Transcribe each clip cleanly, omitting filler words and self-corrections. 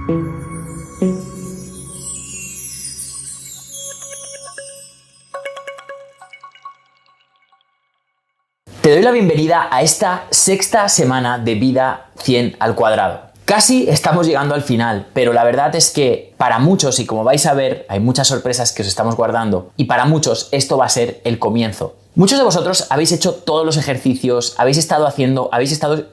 Te doy la bienvenida a esta sexta semana de Vida 100 al cuadrado. Casi estamos llegando al final, pero la verdad es que para muchos, y como vais a ver, hay muchas sorpresas que os estamos guardando, y para muchos esto va a ser el comienzo. Muchos de vosotros habéis hecho todos los ejercicios, habéis estado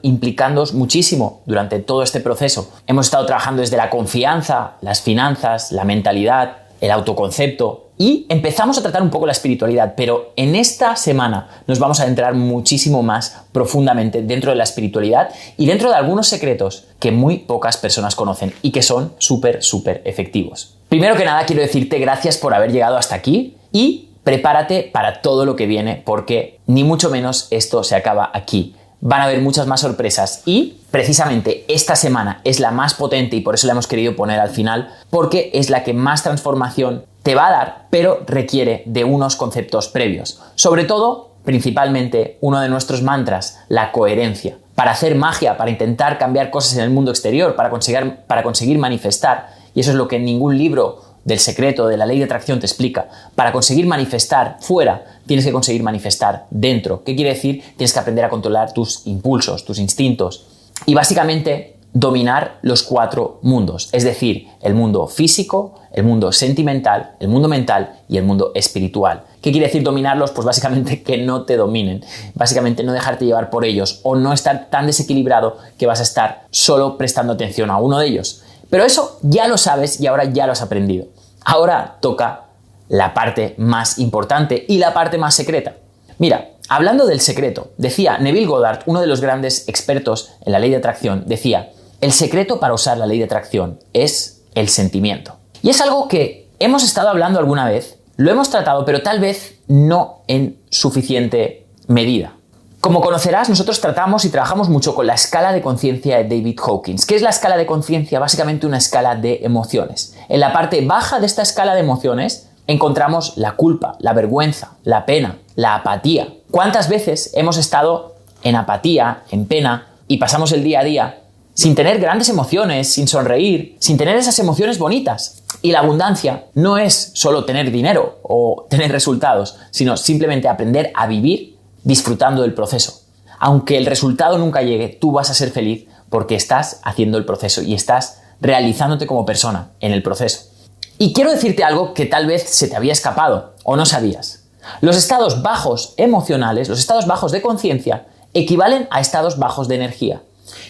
implicándoos muchísimo durante todo este proceso. Hemos estado trabajando desde la confianza, las finanzas, la mentalidad, el autoconcepto, y empezamos a tratar un poco la espiritualidad, pero en esta semana nos vamos a adentrar muchísimo más profundamente dentro de la espiritualidad y dentro de algunos secretos que muy pocas personas conocen y que son súper efectivos. Primero que nada, quiero decirte gracias por haber llegado hasta aquí y prepárate para todo lo que viene, porque ni mucho menos esto se acaba aquí. Van a haber muchas más sorpresas y precisamente esta semana es la más potente y por eso la hemos querido poner al final, porque es la que más transformación te va a dar, pero requiere de unos conceptos previos. Sobre todo, principalmente, uno de nuestros mantras, la coherencia. Para hacer magia, para intentar cambiar cosas en el mundo exterior, para conseguir manifestar, y eso es lo que en ningún libro del secreto, de la ley de atracción te explica. Para conseguir manifestar fuera, tienes que conseguir manifestar dentro. ¿Qué quiere decir? Tienes que aprender a controlar tus impulsos, tus instintos y básicamente dominar los 4 mundos, es decir, el mundo físico, el mundo sentimental, el mundo mental y el mundo espiritual. ¿Qué quiere decir dominarlos? Pues básicamente que no te dominen, básicamente no dejarte llevar por ellos o no estar tan desequilibrado que vas a estar solo prestando atención a uno de ellos. Pero eso ya lo sabes y ahora ya lo has aprendido. Ahora toca la parte más importante y la parte más secreta. Mira, hablando del secreto, decía Neville Goddard, uno de los grandes expertos en la ley de atracción, decía: el secreto para usar la ley de atracción es el sentimiento. Y es algo que hemos estado hablando alguna vez, lo hemos tratado, pero tal vez no en suficiente medida. Como conocerás, nosotros tratamos y trabajamos mucho con la escala de conciencia de David Hawkins. ¿Qué es la escala de conciencia? Básicamente una escala de emociones. En la parte baja de esta escala de emociones encontramos la culpa, la vergüenza, la pena, la apatía. ¿Cuántas veces hemos estado en apatía, en pena, y pasamos el día a día sin tener grandes emociones, sin sonreír, sin tener esas emociones bonitas? Y la abundancia no es solo tener dinero o tener resultados, sino simplemente aprender a vivir disfrutando del proceso. Aunque el resultado nunca llegue, tú vas a ser feliz porque estás haciendo el proceso y estás realizándote como persona en el proceso. Y quiero decirte algo que tal vez se te había escapado o no sabías. Los estados bajos emocionales, los estados bajos de conciencia, equivalen a estados bajos de energía.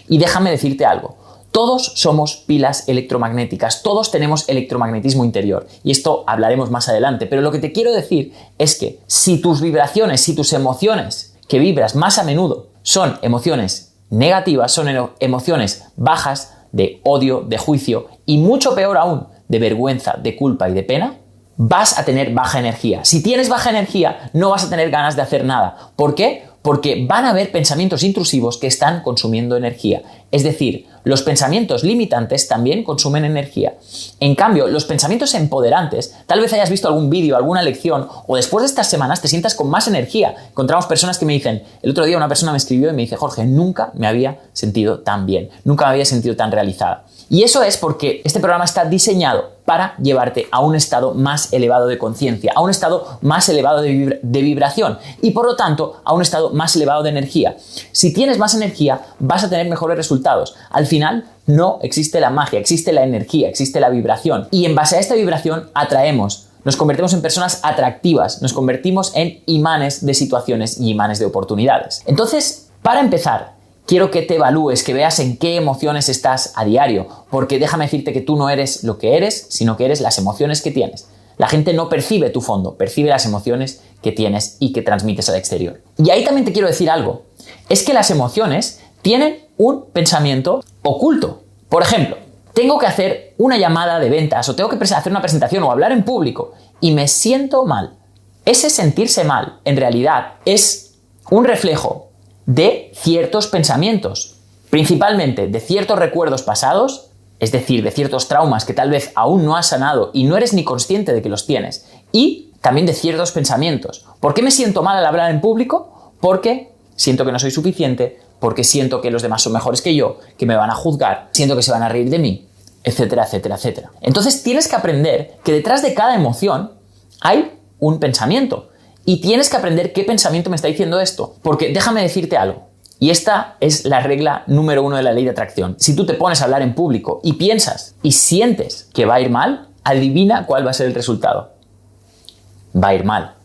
Y déjame decirte algo. Todos somos pilas electromagnéticas, todos tenemos electromagnetismo interior y esto hablaremos más adelante, pero lo que te quiero decir es que si tus vibraciones, si tus emociones que vibras más a menudo son emociones negativas, son emociones bajas de odio, de juicio y mucho peor aún de vergüenza, de culpa y de pena, vas a tener baja energía. Si tienes baja energía, no vas a tener ganas de hacer nada. ¿Por qué? Porque van a haber pensamientos intrusivos que están consumiendo energía. Es decir, los pensamientos limitantes también consumen energía. En cambio, los pensamientos empoderantes, tal vez hayas visto algún vídeo, alguna lección, o después de estas semanas te sientas con más energía. Encontramos personas que me dicen, el otro día una persona me escribió y me dice: Jorge, nunca me había sentido tan bien, nunca me había sentido tan realizada. Y eso es porque este programa está diseñado para llevarte a un estado más elevado de conciencia, a un estado más elevado de vibración y por lo tanto a un estado más elevado de energía. Si tienes más energía, vas a tener mejores resultados. Al final no existe la magia, existe la energía, existe la vibración y en base a esta vibración atraemos. Nos convertimos en personas atractivas, nos convertimos en imanes de situaciones y imanes de oportunidades. Entonces, para empezar, quiero que te evalúes, que veas en qué emociones estás a diario, porque déjame decirte que tú no eres lo que eres, sino que eres las emociones que tienes. La gente no percibe tu fondo, percibe las emociones que tienes y que transmites al exterior. Y ahí también te quiero decir algo, es que las emociones tienen un pensamiento oculto. Por ejemplo, tengo que hacer una llamada de ventas o tengo que hacer una presentación o hablar en público y me siento mal. Ese sentirse mal, en realidad, es un reflejo de ciertos pensamientos, principalmente de ciertos recuerdos pasados, es decir, de ciertos traumas que tal vez aún no has sanado y no eres ni consciente de que los tienes, y también de ciertos pensamientos. ¿Por qué me siento mal al hablar en público? Porque siento que no soy suficiente, porque siento que los demás son mejores que yo, que me van a juzgar, siento que se van a reír de mí. etcétera, etcétera, etcétera. Entonces tienes que aprender que detrás de cada emoción hay un pensamiento. Y tienes que aprender qué pensamiento me está diciendo esto. Porque déjame decirte algo. Y esta es la regla número 1 de la ley de atracción. Si tú te pones a hablar en público y piensas y sientes que va a ir mal, adivina cuál va a ser el resultado. Va a ir mal.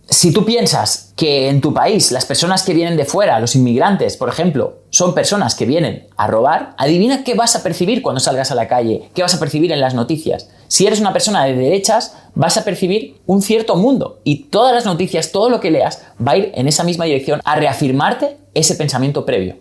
Si tú piensas que en tu país las personas que vienen de fuera, los inmigrantes, por ejemplo, son personas que vienen a robar, adivina qué vas a percibir cuando salgas a la calle, qué vas a percibir en las noticias. Si eres una persona de derechas, vas a percibir un cierto mundo y todas las noticias, todo lo que leas, va a ir en esa misma dirección a reafirmarte ese pensamiento previo.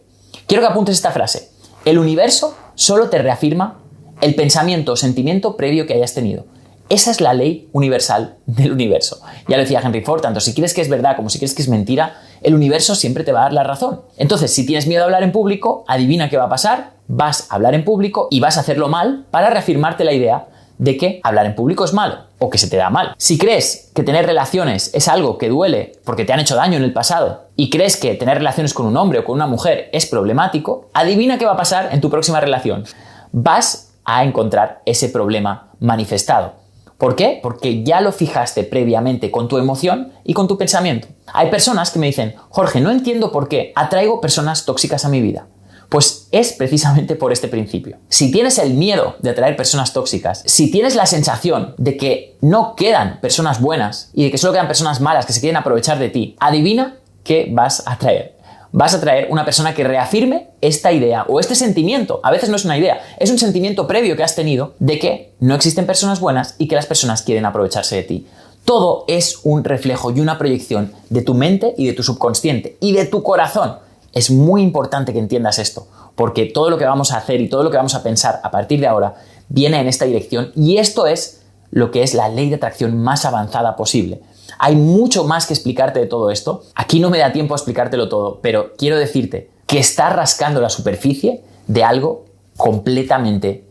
Quiero que apuntes esta frase. El universo solo te reafirma el pensamiento o sentimiento previo que hayas tenido. Esa es la ley universal del universo. Ya lo decía Henry Ford, tanto si crees que es verdad como si crees que es mentira, el universo siempre te va a dar la razón. Entonces, si tienes miedo a hablar en público, adivina qué va a pasar, vas a hablar en público y vas a hacerlo mal para reafirmarte la idea de que hablar en público es malo o que se te da mal. Si crees que tener relaciones es algo que duele porque te han hecho daño en el pasado y crees que tener relaciones con un hombre o con una mujer es problemático, adivina qué va a pasar en tu próxima relación. Vas a encontrar ese problema manifestado. ¿Por qué? Porque ya lo fijaste previamente con tu emoción y con tu pensamiento. Hay personas que me dicen, Jorge, no entiendo por qué atraigo personas tóxicas a mi vida. Pues es precisamente por este principio. Si tienes el miedo de atraer personas tóxicas, si tienes la sensación de que no quedan personas buenas y de que solo quedan personas malas que se quieren aprovechar de ti, adivina qué vas a atraer. Vas a traer una persona que reafirme esta idea o este sentimiento. A veces no es una idea, es un sentimiento previo que has tenido de que no existen personas buenas y que las personas quieren aprovecharse de ti. Todo es un reflejo y una proyección de tu mente y de tu subconsciente y de tu corazón. Es muy importante que entiendas esto, porque todo lo que vamos a hacer y todo lo que vamos a pensar a partir de ahora viene en esta dirección y esto es lo que es la ley de atracción más avanzada posible. Hay mucho más que explicarte de todo esto. Aquí no me da tiempo a explicártelo todo, pero quiero decirte que estás rascando la superficie de algo completamente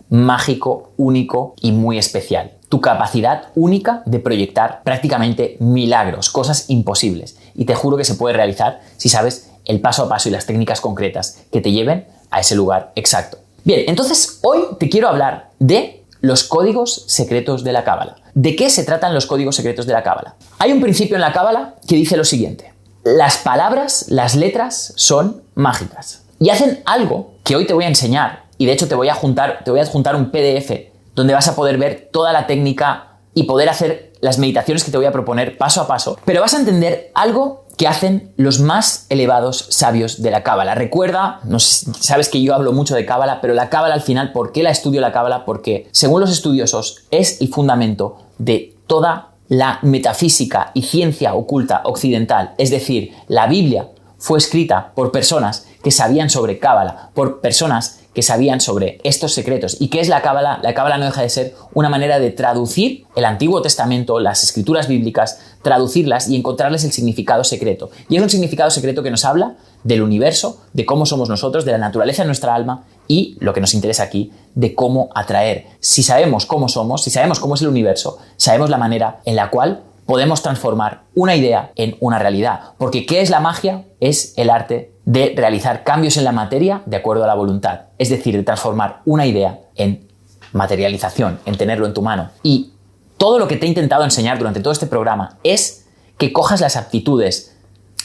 mágico, único y muy especial. Tu capacidad única de proyectar prácticamente milagros, cosas imposibles. Y te juro que se puede realizar si sabes el paso a paso y las técnicas concretas que te lleven a ese lugar exacto. Bien, entonces hoy te quiero hablar de los códigos secretos de la Cábala. ¿De qué se tratan los códigos secretos de la Cábala? Hay un principio en la Cábala que dice lo siguiente. Las palabras, las letras son mágicas y hacen algo que hoy te voy a enseñar y de hecho te voy a adjuntar un PDF donde vas a poder ver toda la técnica y poder hacer las meditaciones que te voy a proponer paso a paso, pero vas a entender algo que hacen los más elevados sabios de la Cábala. Recuerda, no sé, sabes que yo hablo mucho de Cábala, pero la Cábala al final, ¿por qué la estudio la Cábala? Porque, según los estudiosos, es el fundamento de toda la metafísica y ciencia oculta occidental. Es decir, la Biblia fue escrita por personas que sabían sobre Cábala, por personas que sabían sobre estos secretos. ¿Y qué es la Cábala? La Cábala no deja de ser una manera de traducir el Antiguo Testamento, las escrituras bíblicas, traducirlas y encontrarles el significado secreto. Y es un significado secreto que nos habla del universo, de cómo somos nosotros, de la naturaleza de nuestra alma y, lo que nos interesa aquí, de cómo atraer. Si sabemos cómo somos, si sabemos cómo es el universo, sabemos la manera en la cual podemos transformar una idea en una realidad. Porque ¿qué es la magia? Es el arte de realizar cambios en la materia de acuerdo a la voluntad. Es decir, de transformar una idea en materialización, en tenerlo en tu mano. Y todo lo que te he intentado enseñar durante todo este programa es que cojas las aptitudes,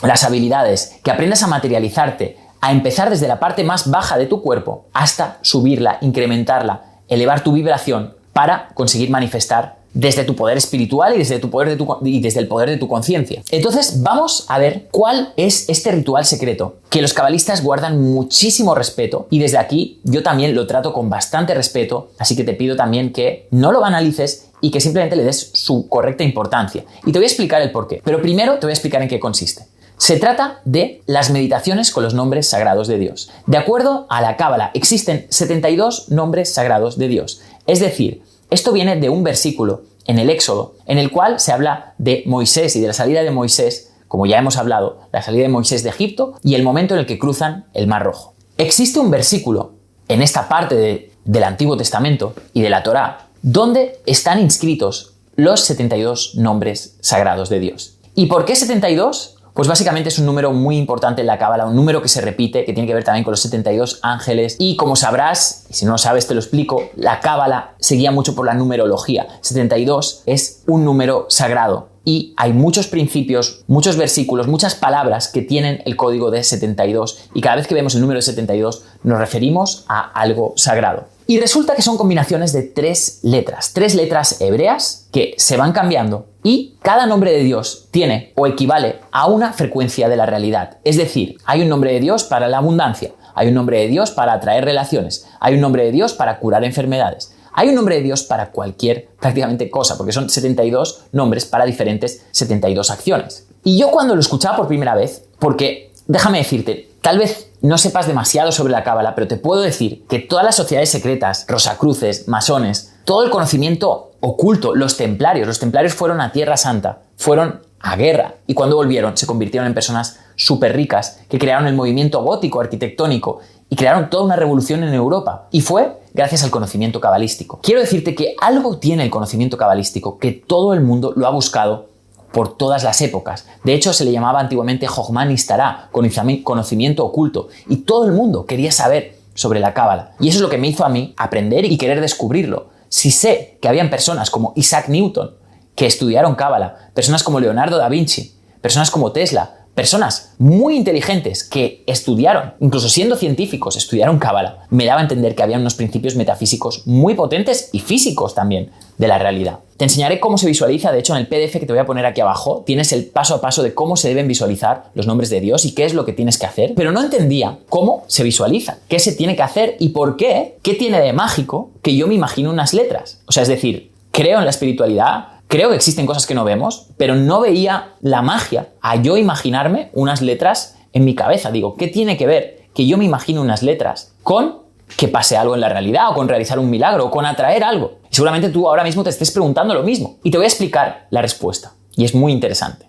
las habilidades, que aprendas a materializarte, a empezar desde la parte más baja de tu cuerpo hasta subirla, incrementarla, elevar tu vibración para conseguir manifestar desde tu poder espiritual y desde el poder de tu conciencia. Entonces vamos a ver cuál es este ritual secreto que los cabalistas guardan muchísimo respeto y desde aquí yo también lo trato con bastante respeto, así que te pido también que no lo banalices y que simplemente le des su correcta importancia. Y te voy a explicar el porqué, pero primero te voy a explicar en qué consiste. Se trata de las meditaciones con los nombres sagrados de Dios. De acuerdo a la Cábala, existen 72 nombres sagrados de Dios. Es decir, esto viene de un versículo en el Éxodo, en el cual se habla de Moisés y de la salida de Moisés, como ya hemos hablado, la salida de Moisés de Egipto y el momento en el que cruzan el Mar Rojo. Existe un versículo en esta parte del Antiguo Testamento y de la Torá, donde están inscritos los 72 nombres sagrados de Dios. ¿Y por qué 72? Pues básicamente es un número muy importante en la cábala, un número que se repite, que tiene que ver también con los 72 ángeles. Y como sabrás, y si no lo sabes te lo explico, la cábala se guía mucho por la numerología. 72 es un número sagrado. Y hay muchos principios, muchos versículos, muchas palabras que tienen el código de 72 y cada vez que vemos el número de 72 nos referimos a algo sagrado. Y resulta que son combinaciones de tres letras hebreas que se van cambiando y cada nombre de Dios tiene o equivale a una frecuencia de la realidad. Es decir, hay un nombre de Dios para la abundancia, hay un nombre de Dios para atraer relaciones, hay un nombre de Dios para curar enfermedades. Hay un nombre de Dios para cualquier prácticamente cosa, porque son 72 nombres para diferentes 72 acciones. Y yo cuando lo escuchaba por primera vez, porque déjame decirte, tal vez no sepas demasiado sobre la cábala, pero te puedo decir que todas las sociedades secretas, rosacruces, masones, todo el conocimiento oculto, los templarios fueron a Tierra Santa, fueron a guerra y cuando volvieron se convirtieron en personas súper ricas que crearon el movimiento gótico arquitectónico y crearon toda una revolución en Europa. Y fue gracias al conocimiento cabalístico. Quiero decirte que algo tiene el conocimiento cabalístico que todo el mundo lo ha buscado por todas las épocas. De hecho, se le llamaba antiguamente Jochma Nistará, conocimiento oculto. Y todo el mundo quería saber sobre la cábala. Y eso es lo que me hizo a mí aprender y querer descubrirlo. Si sé que habían personas como Isaac Newton que estudiaron cábala, personas como Leonardo da Vinci, personas como Tesla, personas muy inteligentes que estudiaron, incluso siendo científicos, estudiaron cábala, me daba a entender que había unos principios metafísicos muy potentes y físicos también de la realidad. Te enseñaré cómo se visualiza, de hecho en el PDF que te voy a poner aquí abajo tienes el paso a paso de cómo se deben visualizar los nombres de Dios y qué es lo que tienes que hacer, pero no entendía cómo se visualizan, qué se tiene que hacer y por qué tiene de mágico que yo me imagino unas letras. O sea, es decir, creo en la espiritualidad, creo que existen cosas que no vemos, pero no veía la magia a yo imaginarme unas letras en mi cabeza. Digo, ¿qué tiene que ver que yo me imagino unas letras con que pase algo en la realidad o con realizar un milagro o con atraer algo? Y seguramente tú ahora mismo te estés preguntando lo mismo. Y te voy a explicar la respuesta. Y es muy interesante.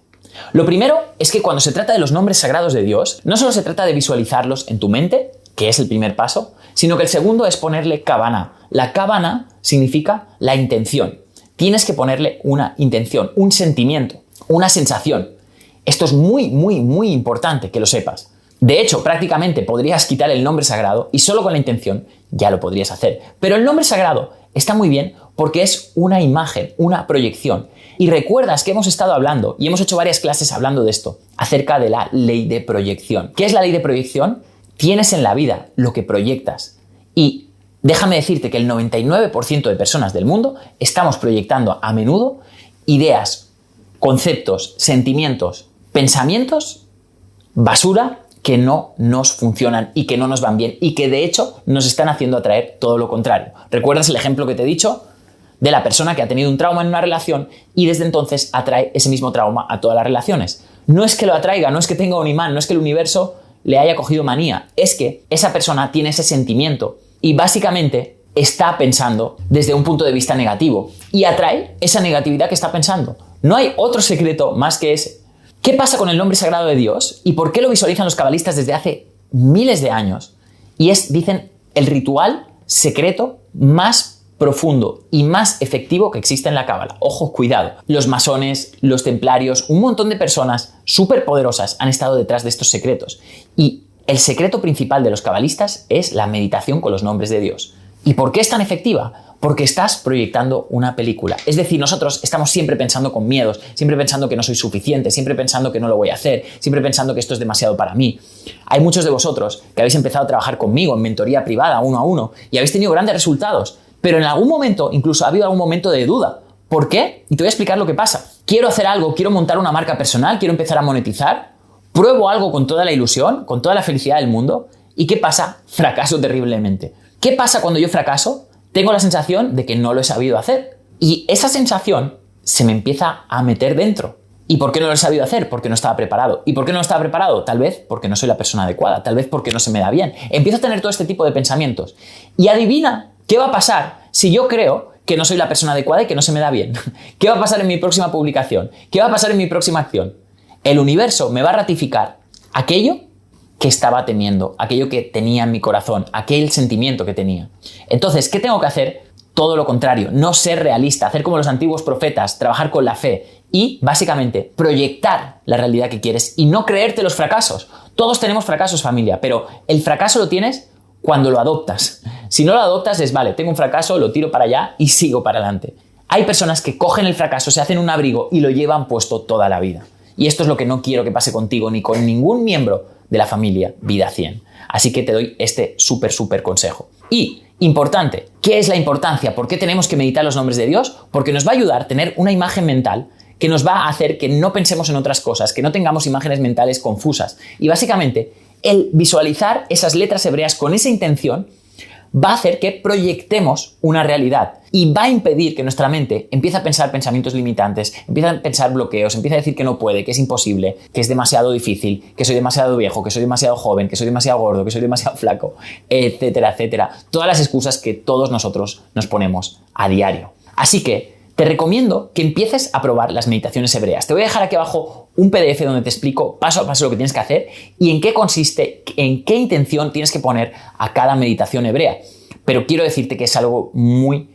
Lo primero es que cuando se trata de los nombres sagrados de Dios, no solo se trata de visualizarlos en tu mente, que es el primer paso, sino que el segundo es ponerle kavaná. La kavaná significa la intención. Tienes que ponerle una intención, un sentimiento, una sensación. Esto es muy, muy, muy importante que lo sepas. De hecho, prácticamente podrías quitar el nombre sagrado y solo con la intención ya lo podrías hacer. Pero el nombre sagrado está muy bien porque es una imagen, una proyección. Y recuerdas que hemos estado hablando, y hemos hecho varias clases hablando de esto, acerca de la ley de proyección. ¿Qué es la ley de proyección? Tienes en la vida lo que proyectas. Y déjame decirte que el 99% de personas del mundo estamos proyectando a menudo ideas, conceptos, sentimientos, pensamientos, basura que no nos funcionan y que no nos van bien y que de hecho nos están haciendo atraer todo lo contrario. ¿Recuerdas el ejemplo que te he dicho de la persona que ha tenido un trauma en una relación y desde entonces atrae ese mismo trauma a todas las relaciones? No es que lo atraiga, no es que tenga un imán, no es que el universo le haya cogido manía, es que esa persona tiene ese sentimiento y básicamente está pensando desde un punto de vista negativo y atrae esa negatividad que está pensando. No hay otro secreto más que ese. ¿Qué pasa con el nombre sagrado de Dios y por qué lo visualizan los cabalistas desde hace miles de años? Y es, dicen, el ritual secreto más profundo y más efectivo que existe en la cábala. Ojo, cuidado. Los masones, los templarios, un montón de personas súper poderosas han estado detrás de estos secretos. Y el secreto principal de los cabalistas es la meditación con los nombres de Dios. ¿Y por qué es tan efectiva? Porque estás proyectando una película. Es decir, nosotros estamos siempre pensando con miedos, siempre pensando que no soy suficiente, siempre pensando que no lo voy a hacer, siempre pensando que esto es demasiado para mí. Hay muchos de vosotros que habéis empezado a trabajar conmigo en mentoría privada, 1 a 1, y habéis tenido grandes resultados, pero en algún momento, incluso ha habido algún momento de duda. ¿Por qué? Y te voy a explicar lo que pasa. Quiero hacer algo, quiero montar una marca personal, quiero empezar a monetizar, pruebo algo con toda la ilusión, con toda la felicidad del mundo, ¿y qué pasa? Fracaso terriblemente. ¿Qué pasa cuando yo fracaso? Tengo la sensación de que no lo he sabido hacer. Y esa sensación se me empieza a meter dentro. ¿Y por qué no lo he sabido hacer? Porque no estaba preparado. ¿Y por qué no estaba preparado? Tal vez porque no soy la persona adecuada. Tal vez porque no se me da bien. Empiezo a tener todo este tipo de pensamientos. Y adivina qué va a pasar si yo creo que no soy la persona adecuada y que no se me da bien. ¿Qué va a pasar en mi próxima publicación? ¿Qué va a pasar en mi próxima acción? El universo me va a ratificar aquello que estaba teniendo, aquello que tenía en mi corazón, aquel sentimiento que tenía. Entonces, ¿qué tengo que hacer? Todo lo contrario, no ser realista, hacer como los antiguos profetas, trabajar con la fe y básicamente proyectar la realidad que quieres y no creerte los fracasos. Todos tenemos fracasos, familia, pero el fracaso lo tienes cuando lo adoptas. Si no lo adoptas es, vale, tengo un fracaso, lo tiro para allá y sigo para adelante. Hay personas que cogen el fracaso, se hacen un abrigo y lo llevan puesto toda la vida. Y esto es lo que no quiero que pase contigo ni con ningún miembro de la familia Vida 100. Así que te doy este súper consejo. Y, importante, ¿qué es la importancia? ¿Por qué tenemos que meditar los nombres de Dios? Porque nos va a ayudar a tener una imagen mental que nos va a hacer que no pensemos en otras cosas, que no tengamos imágenes mentales confusas. Y básicamente, el visualizar esas letras hebreas con esa intención va a hacer que proyectemos una realidad y va a impedir que nuestra mente empiece a pensar pensamientos limitantes, empiece a pensar bloqueos, empiece a decir que no puede, que es imposible, que es demasiado difícil, que soy demasiado viejo, que soy demasiado joven, que soy demasiado gordo, que soy demasiado flaco, etcétera, etcétera. Todas las excusas que todos nosotros nos ponemos a diario. Así que te recomiendo que empieces a probar las meditaciones hebreas. Te voy a dejar aquí abajo un PDF donde te explico paso a paso lo que tienes que hacer y en qué consiste, en qué intención tienes que poner a cada meditación hebrea. Pero quiero decirte que es algo muy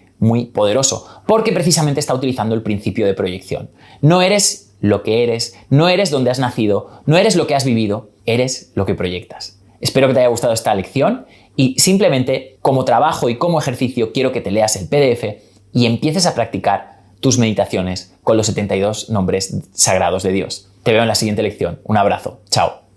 poderoso, porque precisamente está utilizando el principio de proyección. No eres lo que eres, no eres donde has nacido, no eres lo que has vivido, eres lo que proyectas. Espero que te haya gustado esta lección y simplemente como trabajo y como ejercicio quiero que te leas el PDF y empieces a practicar tus meditaciones con los 72 nombres sagrados de Dios. Te veo en la siguiente lección. Un abrazo. Chao.